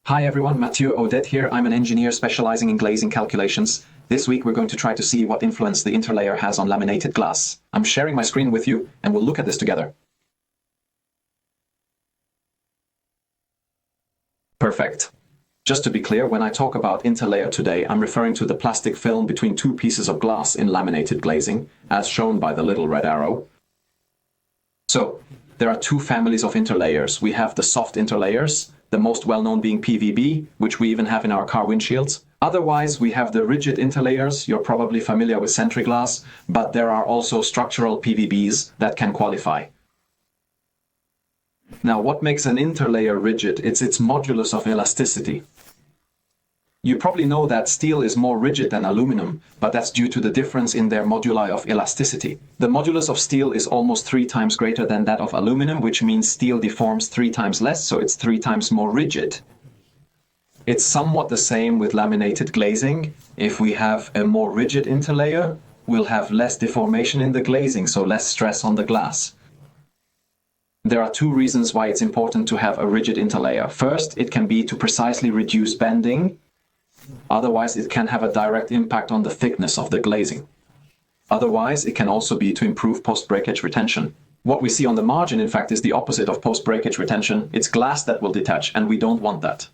Hi everyone, Mathieu Audet here. I'm an engineer specializing in glazing calculations. This week we're going to try to see what influence the interlayer has on laminated glass. I'm sharing my screen with you and we'll look at this together. Perfect. Just to be clear, when I talk about interlayer today, I'm referring to the plastic film between two pieces of glass in laminated glazing, as shown by the little red arrow. So, there are two families of interlayers. We have the soft interlayers, the most well-known being PVB, which we even have in our car windshields. Otherwise, we have the rigid interlayers. You're probably familiar with Sentry glass, but there are also structural PVBs that can qualify. Now, what makes an interlayer rigid? It's its modulus of elasticity. You probably know that steel is more rigid than aluminum, but that's due to the difference in their moduli of elasticity. The modulus of steel is almost 3 times greater than that of aluminum, which means steel deforms 3 times less, so it's 3 times more rigid. It's somewhat the same with laminated glazing. If we have a more rigid interlayer, we'll have less deformation in the glazing, so less stress on the glass. There are two reasons why it's important to have a rigid interlayer. First, it can be to precisely reduce bending. Otherwise, it can have a direct impact on the thickness of the glazing. Otherwise, it can also be to improve post-breakage retention. What we see on the margin, in fact, is the opposite of post-breakage retention. It's glass that will detach, and we don't want that.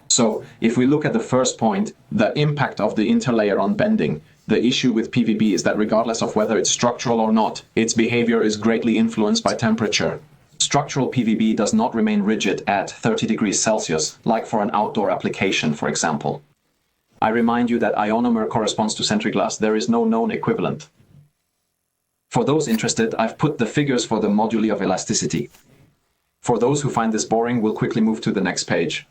So, if we look at the first point, the impact of the interlayer on bending, the issue with PVB is that regardless of whether it's structural or not, its behavior is greatly influenced by temperature. Structural PVB does not remain rigid at 30 degrees Celsius, like for an outdoor application, for example. I remind you that ionomer corresponds to Sentry glass. There is no known equivalent. For those interested, I've put the figures for the moduli of elasticity. For those who find this boring, we'll quickly move to the next page.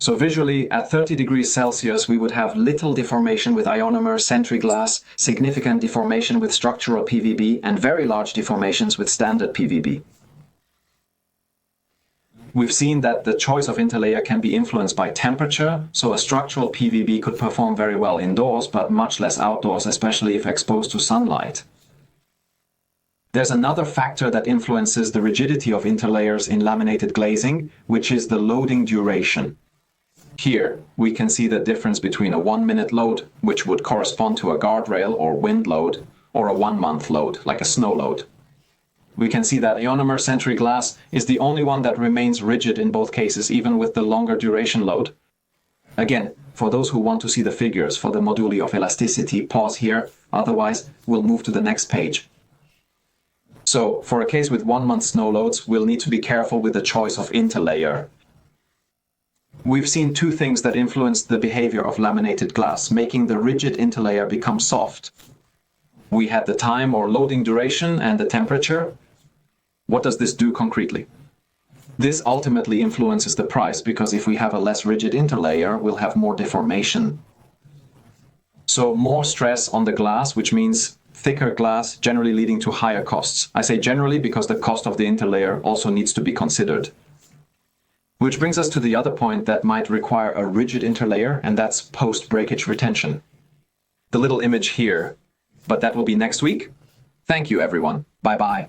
So visually, at 30 degrees Celsius, we would have little deformation with ionomer, Sentry glass, significant deformation with structural PVB, and very large deformations with standard PVB. We've seen that the choice of interlayer can be influenced by temperature, so a structural PVB could perform very well indoors, but much less outdoors, especially if exposed to sunlight. There's another factor that influences the rigidity of interlayers in laminated glazing, which is the loading duration. Here, we can see the difference between a 1-minute load, which would correspond to a guardrail or wind load, or a 1-month load, like a snow load. We can see that ionomer Sentry glass is the only one that remains rigid in both cases, even with the longer duration load. Again, for those who want to see the figures for the moduli of elasticity, pause here, otherwise we'll move to the next page. So, for a case with 1-month snow loads, we'll need to be careful with the choice of interlayer. We've seen two things that influence the behavior of laminated glass, making the rigid interlayer become soft. We had the time or loading duration and the temperature. What does this do concretely? This ultimately influences the price, because if we have a less rigid interlayer, we'll have more deformation. So more stress on the glass, which means thicker glass, generally leading to higher costs. I say generally because the cost of the interlayer also needs to be considered. Which brings us to the other point that might require a rigid interlayer, and that's post-breakage retention. The little image here, but that will be next week. Thank you, everyone. Bye-bye.